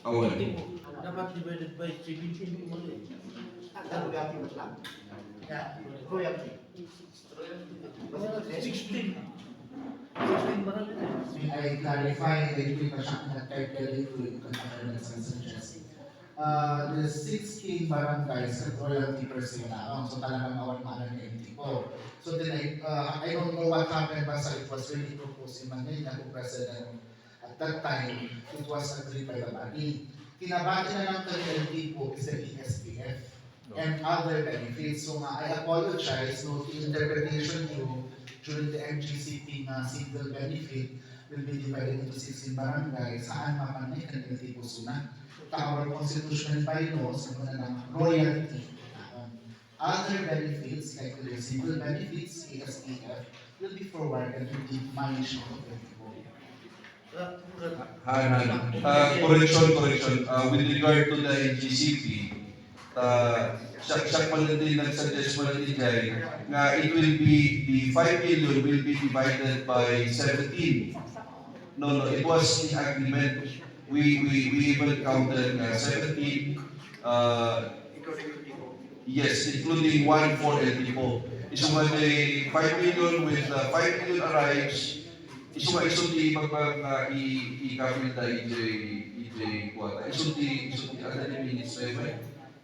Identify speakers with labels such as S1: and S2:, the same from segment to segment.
S1: Awal.
S2: Dapat divided by 17 po mali.
S3: Royalty mo lang? Royalty.
S2: 16. 16 ba rin?
S4: May I clarify, hindi pa siya nag-calculate ko yung concurrence and suggest. The 16 barangays at royalty per se lang. So talagang awal-malan na yung tipo. So then I don't know what happened basta it was really proposed in Manila kung president at that time, it was agreed by the body. Kinabati na lang kanyang tipo is the ESPF and other benefits. So I apologize, no, the interpretation you during the MGCP na single benefit will be divided into 16 barangay, saan mapanay kanyang tipo suna. Our constitutional bylaws, na ng royalty. Other benefits, like the single benefits, ESPF, will be forwarded to the management of the people.
S1: Correction. With regard to the GCP, siya pala din nag-suggest pala ni Jai na it will be, the 5 million will be divided by 17. No, it was the agreement. We even counted 17, yes, including 1 for El Tipo. So when the 5 million with 5 million arrives, isulti i-kapil da EJ Kuwata. Isulti ada ni minutes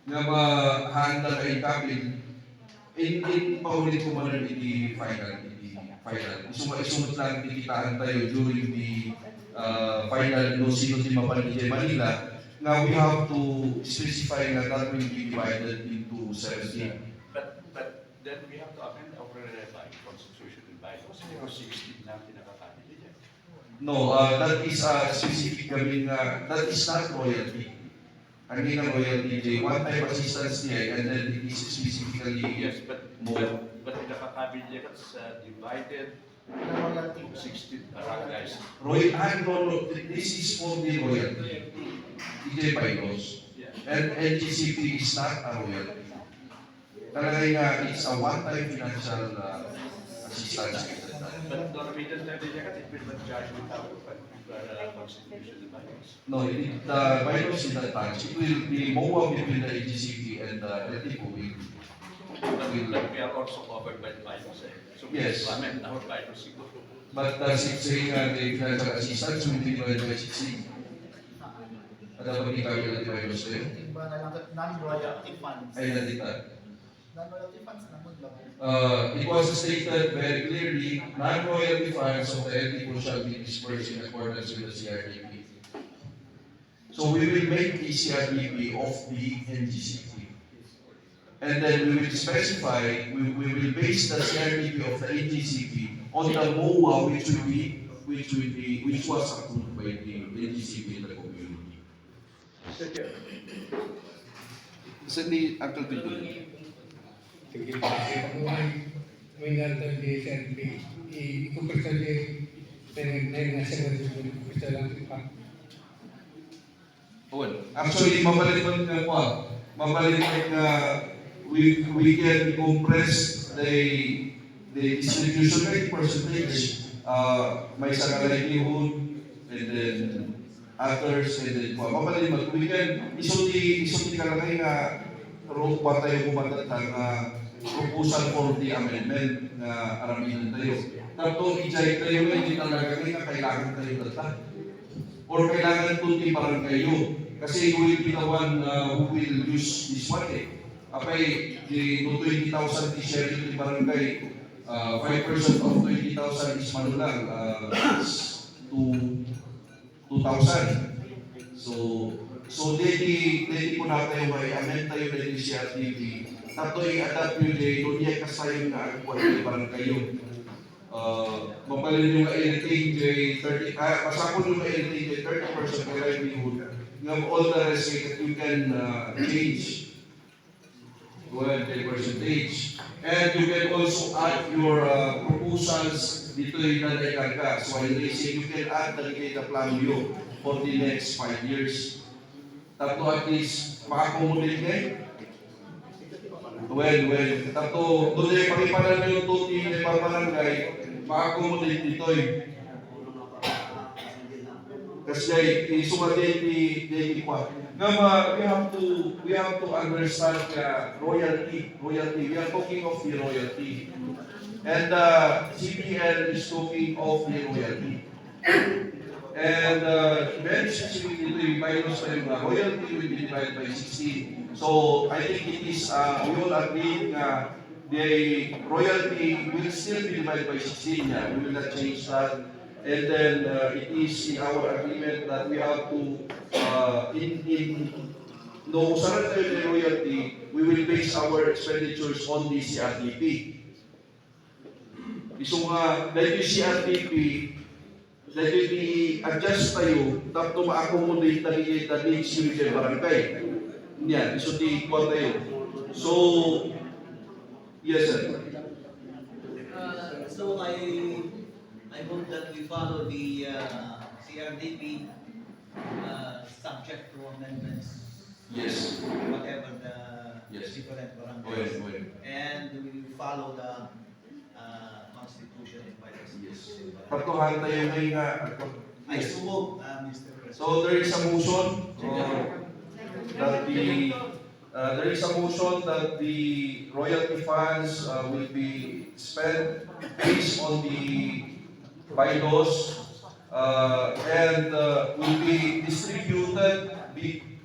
S1: nga mahanda ka i-kapil. In paulit ko man di final. Isunod lang dikitaan tayo during the final no sino di mapanijay Manila. Now we have to specify that that will be divided into 17.
S5: But then we have to amend our constitution and bylaws because 16 lang pinakakabili niya.
S1: No, that is specific kami nga, that is not royalty. Ang ginang royalty, one-time assistance niya, and then it is specifically
S5: Yes, but pinakakabili niya that's divided
S3: Royalty.
S5: 16 barangays.
S1: no, this is for the royalty. EJ bylaws.
S5: Yeah.
S1: And NGCP is not a royalty. Talaga nga, it's a one-time financial assistance.
S5: But normally the it will not charge without constitution and bylaws.
S1: No, the bylaws in that touch, it will be MOA between the NGCP and the LTO
S5: But we are also covered by the bylaws. So we
S1: Yes.
S5: amend our bylaws siguro.
S1: But does it say the financial assistance will be divided by 16? Ada ba kita yung bylaws na yun?
S3: Iba na lang non-royalty funds.
S1: Ay, nandita.
S3: Non-royalty funds naman lang.
S1: It was stated very clearly, non-royalty funds of the LTO shall be dispersed in accordance with the CRDP. So we will make the CRDP of the NGCP. And then we will specify, we will base the CRDP of the NGCP on the MOA which was approved by the NGCP in the community.
S5: Sini Uncle Bill.
S6: Sige, may nalang di SNP. Ikumpirsa di nasa ikumpirsa lang pa.
S1: Actually, mabalik we can compress the distribution rate percentage. May sa likelihood and then others and then mabalik we can isulti kalagay nga road pa tayo kumatatang proposal for the amendment na aramihan tayo. Tapos i-jay tayo na hindi talaga nga kailangan tayo data. Or kailangan tunti parang kayo. Kasi you will be the one who will use this one eh. Apay, the 20,000 t-shirt yung barangay, 5% of 20,000 is manulang, is 2,000. So dedi po na tayo may amend tayo na yung CRTV. Tato i-adapt yung day, doon niya kasayon na ang kuwan yung barangay yung mapalin yung editing day 30, pasapon yung editing day 30% ng livelihood. All the rest that you can change to a percentage. And you can also add your proposals dito yung nalaikarga. So while they say you can add the plan you for the next 5 years. Tato at least maka-accommodate ngayon. Well, tato doon yung paripanan yung tuti ng barangay, maka-accommodate dito eh. Kasi isugatin di kwa. Nga we have to understand royalty. We are talking of the royalty. And CPL is talking of the royalty. And very specifically, the bylaws by royalty will be divided by 16. So I think it is, we all agree the royalty will still be divided by 16. Yeah. We will not change that. And then it is in our agreement that we have to, no surrender the royalty, we will base our expenditures on the CRDP. So dahil yung CRDP, dahil i-adjust tayo, tapos ma-accommodate na the needs yung barangay. Yan, iso di ko tayo. So, yes sir.
S7: So I hope that we follow the CRDP subject to amendments,
S1: Yes.
S7: whatever the
S1: Yes.
S7: different
S1: Well,
S7: barangays.
S1: well.
S7: And we follow the Constitution and bylaws.
S1: Yes. Patuhan tayo may
S7: I so move, Mr. President.
S1: So there is a motion that there is a motion that the royalty funds will be spent based on the bylaws and will be distributed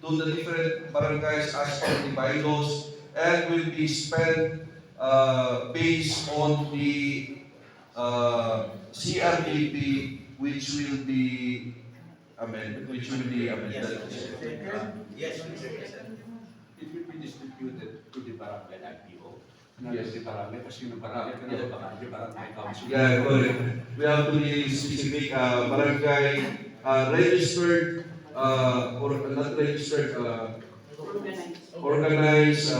S1: to the different barangays as per the bylaws and will be spent based on the CRDP which will be amended.
S7: Yes, Mr. President.
S5: It will be distributed to the barangay IPO.
S1: Yes.
S5: The barangay, kasi yung barangay, pero barangay council.
S1: Yeah, correct. We have to be specific. Barangay registered or not registered, organized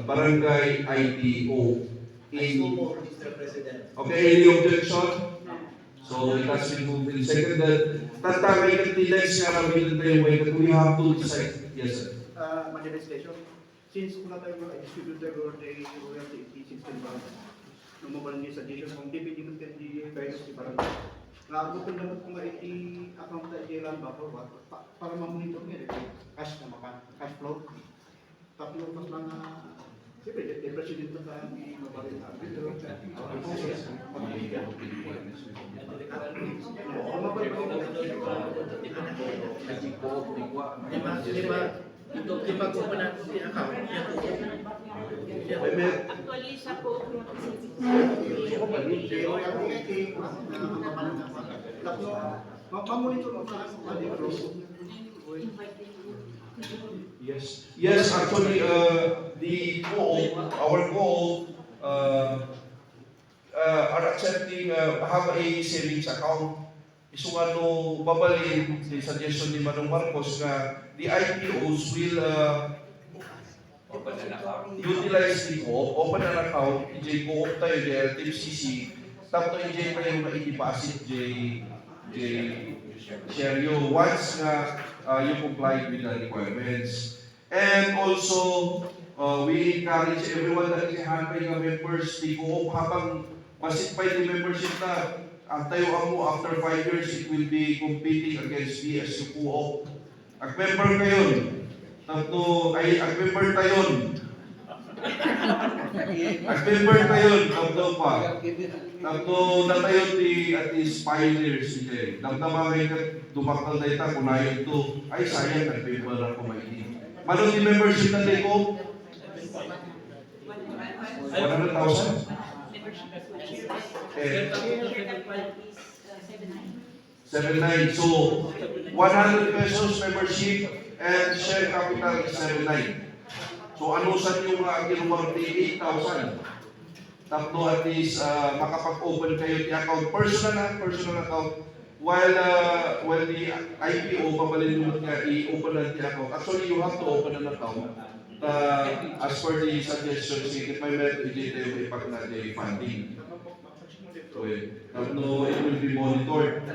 S1: barangay IPO.
S7: I so move, Mr. President.
S1: Okay, any objection? So it has been moved and seconded. Tatangay ka tinex nga kami tayo way that we have to decide. Yes, sir.
S8: Madam Legislation, since wala tayo mga distributor or the royalty system ba, lumabang niya suggestion kung depende mo din di virus di parang nakagutom naman kung account tayo kailan ba for what, para ma-monitor niya, cash na cash flow. Tapos pas lang siyempre, the president na sa mabalin na arbitro,
S2: Di ba kung wala ko yung account,
S9: Actually, sa po,
S8: ma-monitor mo na
S1: Yes. Yes, actually, the goal, our goal, are accepting, have a savings account. So ano, babalin, the suggestion ni Manong Marcos na the IPOs will
S5: Open an account.
S1: utilize the co-op, open an account, i-J co-op tayo, the LTFCC, tapos i-J tayo ma-i-deposit, share you once na you comply with the requirements. And also, we encourage everyone that is handling members, the co-op, habang masipay the membership na, ang tayo mo after 5 years, it will be competing against BSU co-op. Ang member kayo, tatlo, ay, ang member tayo, ang member tayo, tatlo pa. Tatlo na tayo at least pioneers, hindi. Damdamangay ka, dumakal na ita, kunayon to, ay sayang, nag-member ako maini. Manong yung membership na tayo? 100,000? Eh, 7.9. So, 100 pesos membership and share capital is 7.9. So, ano sa yung kinuwang 8,000? Tapos at least makapag-open kayo the account, personal account, while the IPO, pabalin mo nga i-open na the account. Actually, you have to open an account. As per the suggestions, if may meron, hindi tayo may pag na the funding. So, no, it will be monitored.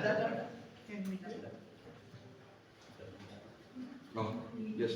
S1: No. Yes,